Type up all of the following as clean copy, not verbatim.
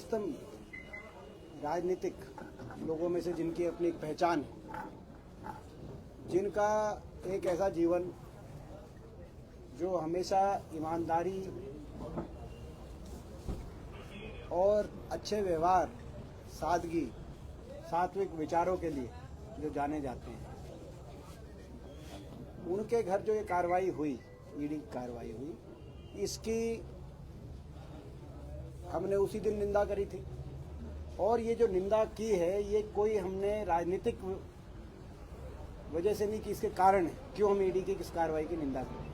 वास्तव में राजनीतिक लोगों में से जिनकी अपनी एक पहचान है, जिनका एक ऐसा जीवन जो हमेशा ईमानदारी और अच्छे व्यवहार, सादगी, सात्विक विचारों के लिए जो जाने जाते हैं, उनके घर जो ये कार्रवाई हुई, ईडी कार्रवाई हुई, इसकी हमने उसी दिन निंदा करी थी। और ये जो निंदा की है, ये कोई हमने राजनीतिक वजह से नहीं कि इसके कारण है क्यों हम ईडी की किस कार्रवाई की निंदा करें।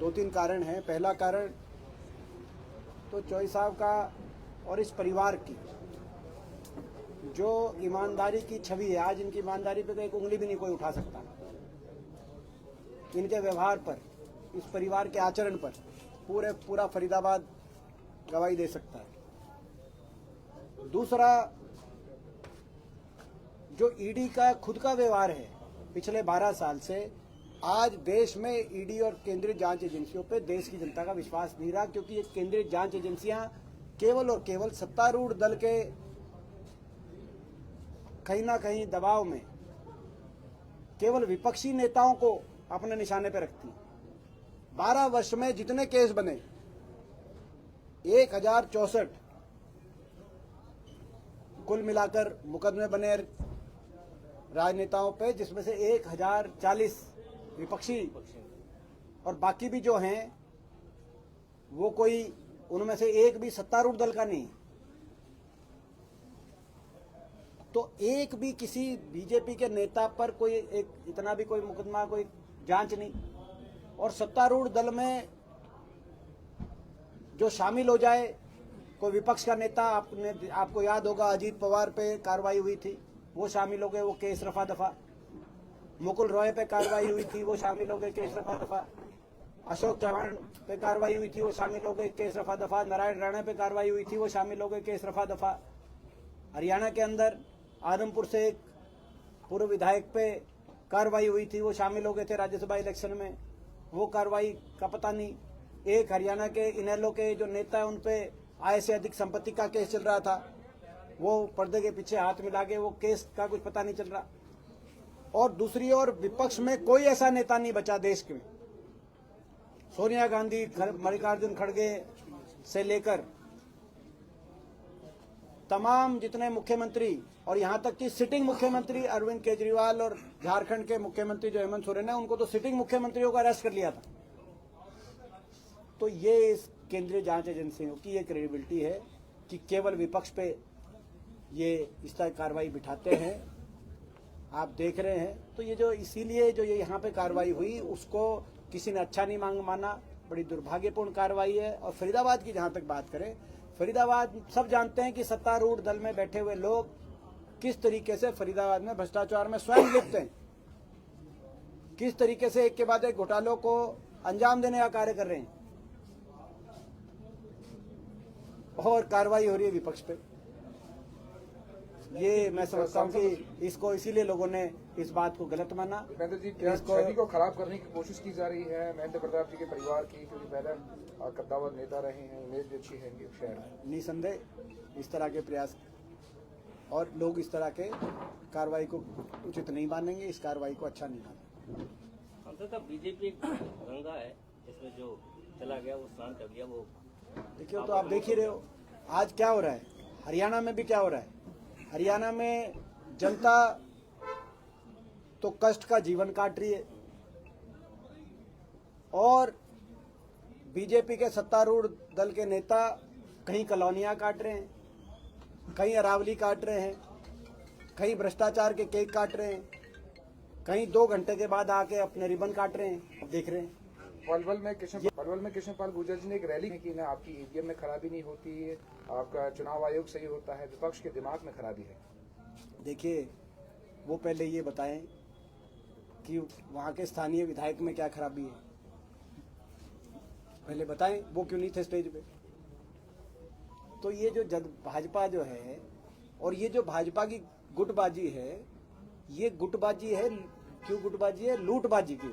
2-3 कारण हैं। पहला कारण तो चौई साहब का और इस परिवार की जो ईमानदारी की छवि है, आज इनकी ईमानदारी पे तो एक उंगली भी नहीं कोई उठा सकता। इनके व्यवहार पर, इस परिवार के आचरण पर पूरा फरीदाबाद गवाही दे सकता है। दूसरा, जो ईडी का खुद का व्यवहार है पिछले 12 साल से, आज देश में ईडी और केंद्रीय जांच एजेंसियों पे देश की जनता का विश्वास नहीं रहा, क्योंकि ये केंद्रीय जांच एजेंसियां केवल और केवल सत्तारूढ़ दल के कहीं ना कहीं दबाव में केवल विपक्षी नेताओं को अपने निशाने पर रखती। 12 वर्ष में जितने केस बने, 1064 कुल मिलाकर मुकदमे बने राजनेताओं पे, जिसमें से 1040 विपक्षी और बाकी भी जो हैं वो कोई, उनमें से एक भी सत्तारूढ़ दल का नहीं। तो एक भी किसी बीजेपी के नेता पर कोई एक इतना भी कोई मुकदमा, कोई जांच नहीं। और सत्तारूढ़ दल में जो शामिल हो जाए, कोई विपक्ष का नेता, आपको याद होगा अजीत पवार पे कार्रवाई हुई थी, वो शामिल हो गए, वो केस रफा दफा। मुकुल रॉय पे कार्रवाई हुई थी, वो शामिल हो गए, केस रफा दफा। अशोक चौहान पे कार्रवाई हुई थी, वो शामिल हो गए, केस रफा दफा। नारायण राणा पे कार्रवाई हुई थी, वो शामिल हो गए, केस रफा दफा। हरियाणा के अंदर आदमपुर से एक पूर्व विधायक पे कार्रवाई हुई थी, वो शामिल हो गए थे राज्यसभा इलेक्शन में, वो कार्रवाई का पता नहीं। एक हरियाणा के इनेलो के जो नेता है, उनपे आय से अधिक संपत्ति का केस चल रहा था, वो पर्दे के पीछे हाथ मिला के वो केस का कुछ पता नहीं चल रहा। और दूसरी ओर विपक्ष में कोई ऐसा नेता नहीं बचा देश में, सोनिया गांधी, मल्लिकार्जुन खड़गे से लेकर तमाम जितने मुख्यमंत्री, और यहां तक कि सिटिंग मुख्यमंत्री अरविंद केजरीवाल और झारखंड के मुख्यमंत्री जो हेमंत सोरेन है, उनको तो सिटिंग मुख्यमंत्रियों का अरेस्ट कर लिया था। तो ये इस केंद्रीय जांच एजेंसियों की ये क्रेडिबिलिटी है कि केवल विपक्ष पे ये इस तरह कार्रवाई बिठाते हैं, आप देख रहे हैं। तो ये जो इसीलिए जो ये यहाँ पे कार्रवाई हुई, उसको किसी ने अच्छा नहीं माना, बड़ी दुर्भाग्यपूर्ण कार्रवाई है। और फरीदाबाद की जहां तक बात करें, फरीदाबाद सब जानते हैं कि सत्तारूढ़ दल में बैठे हुए लोग किस तरीके से फरीदाबाद में भ्रष्टाचार में स्वयं लिप्त हैं, किस तरीके से एक के बाद एक घोटालों को अंजाम देने का कार्य कर रहे हैं। और कार्रवाई हो रही है विपक्ष पे। ये मैं समझता हूँ कि इसको इसीलिए लोगों ने इस बात को गलत माना। महेंद्र जी, क्या छवि को खराब करने की कोशिश की जा रही है महेंद्र प्रताप जी के परिवार की, क्योंकि पहले कद्दावर नेता रहे हैं, इमेज भी अच्छी है शहर में? निसंदेह इस तरह के प्रयास, और लोग इस तरह के कार्रवाई को उचित नहीं मानेंगे, इस कार्रवाई को अच्छा नहीं मानेंगे। बीजेपी एक गंगा है, इसमें जो चला गया वो स्नान कर लिया। वो देखिए, तो आप देख ही रहे हो आज क्या हो रहा है, हरियाणा में भी क्या हो रहा है। हरियाणा में जनता तो कष्ट का जीवन काट रही है, और बीजेपी के सत्तारूढ़ दल के नेता कहीं कॉलोनियां काट रहे हैं, कहीं अरावली काट रहे हैं, कहीं भ्रष्टाचार के केक काट रहे हैं, कहीं 2 घंटे के बाद आके अपने रिबन काट रहे हैं। देख रहे हैं पलवल में कृष्णपाल गुर्जर जी ने एक रैली की ना, आपकी ईवीएम में खराबी नहीं होती है, आपका चुनाव आयोग सही होता है, विपक्ष के दिमाग में खराबी है। देखिए, वो पहले ये बताएं कि वहां के स्थानीय विधायक में क्या खराबी है, पहले बताएं, वो क्यों नहीं थे स्टेज पे। तो ये जो भाजपा जो है, और ये जो भाजपा की गुटबाजी है, ये गुटबाजी है। क्यों गुटबाजी है? लूटबाजी की।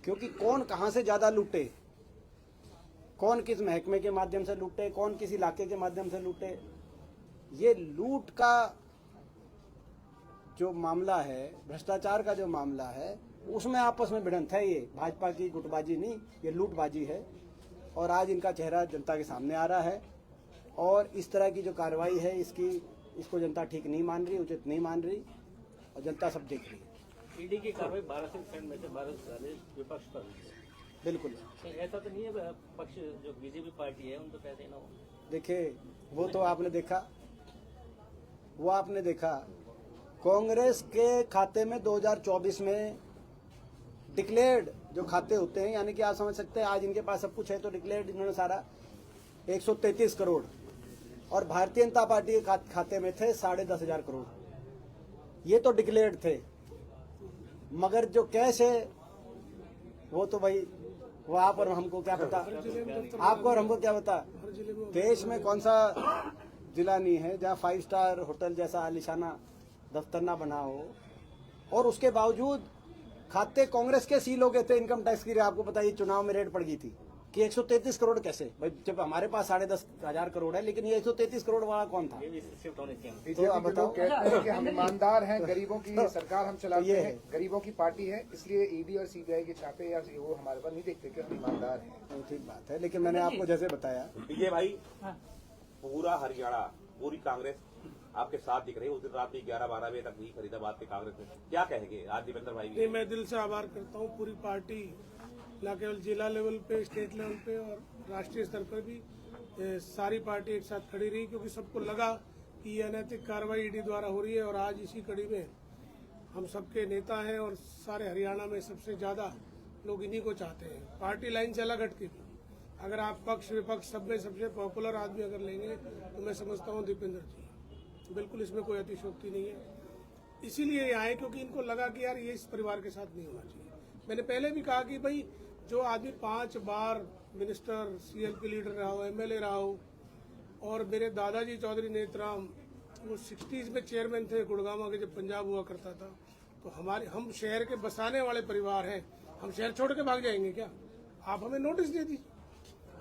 क्योंकि कौन कहां से ज्यादा लूटे, कौन किस महकमे के माध्यम से लूटे, कौन किस इलाके के माध्यम से लूटे। ये लूट का जो मामला है, भ्रष्टाचार का जो मामला है, उसमें आपस में भिड़ंत है। ये भाजपा की गुटबाजी नहीं, ये लूटबाजी है। और आज इनका चेहरा जनता के सामने आ रहा है और इस तरह की जो कार्रवाई है इसको जनता ठीक नहीं मान रही, उचित नहीं मान रही और जनता सब देख रही है। ईडी की कार्रवाई 12% में से 12 विपक्ष पर हुई है। बिल्कुल। तो ऐसा तो नहीं है पक्ष जो बीजेपी पार्टी है उनको पैसे ना हो। देखिए वो तो आपने देखा, कांग्रेस के खाते में 2024 में डिक्लेयर्ड जो खाते होते हैं, यानी कि आप समझ सकते हैं आज इनके पास सब कुछ है तो डिक्लेयर्ड इन्होंने सारा 133 करोड़, और भारतीय जनता पार्टी के खाते में थे 10,500 करोड़। ये तो डिक्लेयर्ड थे, मगर जो कैश है वो तो भाई वो आप और हमको क्या पता, आपको और हमको क्या पता। देश में कौन सा जिला नहीं है जहाँ 5 स्टार होटल जैसा आलिशाना दफ्तर ना बना हो, और उसके बावजूद खाते कांग्रेस के सील हो गए थे इनकम टैक्स की। आपको पता है चुनाव में रेड पड़ गई थी कि 133 करोड़ कैसे, भाई जब हमारे पास 10,500 करोड़ है, लेकिन ये 133 करोड़ वाला कौन था। ये भी शिफ्ट होने चाहिए। बीजेपी के लोग कहते हैं कि हम ईमानदार हैं, गरीबों की सरकार हम चलाते ये हैं, गरीबों की पार्टी है, इसलिए ईडी और सीबीआई के छापे या वो हमारे पर नहीं देखते कि हम ईमानदार हैं। तो ठीक बात है, लेकिन मैंने आपको जैसे बताया विजय भाई, पूरा हरियाणा, पूरी कांग्रेस आपके साथ दिख रही है। उस दिन रात 11-12 बजे तक भी फरीदाबाद के कांग्रेस में क्या कहेंगे आज दीपेंद्र भाई? नहीं, मैं दिल से आभार करता हूँ पूरी पार्टी, न केवल जिला लेवल पे, स्टेट लेवल पे और राष्ट्रीय स्तर पर भी सारी पार्टी एक साथ खड़ी रही, क्योंकि सबको लगा कि ये अनैतिक कार्रवाई ईडी द्वारा हो रही है। और आज इसी कड़ी में हम सबके नेता हैं और सारे हरियाणा में सबसे ज्यादा लोग इन्हीं को चाहते हैं। पार्टी लाइन से अलग हटके भी अगर आप पक्ष विपक्ष सब में सबसे पॉपुलर आदमी अगर लेंगे तो मैं समझता हूँ दीपेंद्र जी, बिल्कुल इसमें कोई अतिशयोक्ति नहीं है। इसीलिए ये आए क्योंकि इनको लगा कि यार ये इस परिवार के साथ नहीं होना चाहिए। मैंने पहले भी कहा कि भाई जो आदमी 5 बार मिनिस्टर, सीएलपी लीडर रहा हो, एमएलए रहा हो, और मेरे दादाजी चौधरी नेतराम वो 60s में चेयरमैन थे गुड़गांव के जब पंजाब हुआ करता था, तो हम शहर के बसाने वाले परिवार हैं। हम शहर छोड़ के भाग जाएंगे क्या? आप हमें नोटिस दे दीजिए,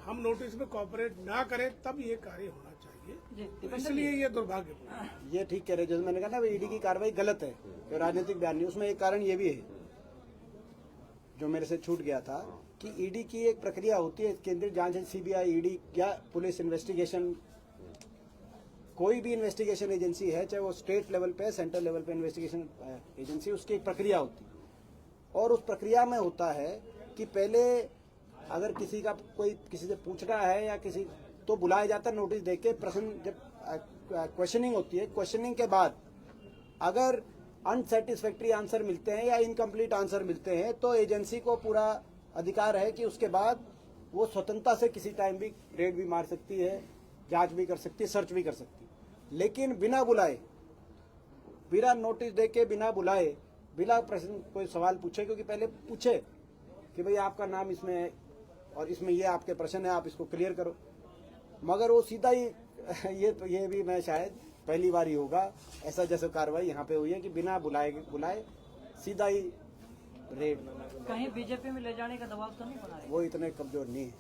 हम नोटिस में कॉपरेट ना करें तब ये कार्य होना चाहिए। तो इसलिए ये दुर्भाग्यपूर्ण। ये ठीक कह रहे, जैसे मैंने कहा ना ईडी की कार्रवाई गलत है, जो राजनीतिक बयान नहीं। उसमें एक कारण ये भी है जो मेरे से छूट गया था कि ईडी की एक प्रक्रिया होती है, केंद्रीय जांच, सीबीआई, ईडी या पुलिस इन्वेस्टिगेशन, कोई भी इन्वेस्टिगेशन एजेंसी है, चाहे वो स्टेट लेवल पे, सेंट्रल लेवल पे इन्वेस्टिगेशन एजेंसी, उसकी एक प्रक्रिया होती है। और उस प्रक्रिया में होता है कि पहले अगर किसी का कोई किसी से पूछना है या किसी तो बुलाया जाता है नोटिस देके, प्रश्न जब क्वेश्चनिंग होती है, क्वेश्चनिंग के बाद अगर अनसेटिस्फैक्ट्री आंसर मिलते हैं या इनकम्प्लीट आंसर मिलते हैं तो एजेंसी को पूरा अधिकार है कि उसके बाद वो स्वतंत्रता से किसी टाइम भी रेड भी मार सकती है, जांच भी कर सकती है, सर्च भी कर सकती है। लेकिन बिना बुलाए, बिना नोटिस देके, बिना बुलाए, बिना प्रश्न कोई सवाल पूछे, क्योंकि पहले पूछे कि भाई आपका नाम इसमें है और इसमें ये आपके प्रश्न है, आप इसको क्लियर करो, मगर वो सीधा ही ये भी मैं शायद पहली बार ही होगा ऐसा जैसे कार्रवाई यहाँ पे हुई है कि बिना बुलाए सीधा ही रेड। कहीं बीजेपी में ले जाने का दबाव तो नहीं बना रहे? वो इतने कमजोर नहीं है।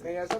कहीं ऐसा तो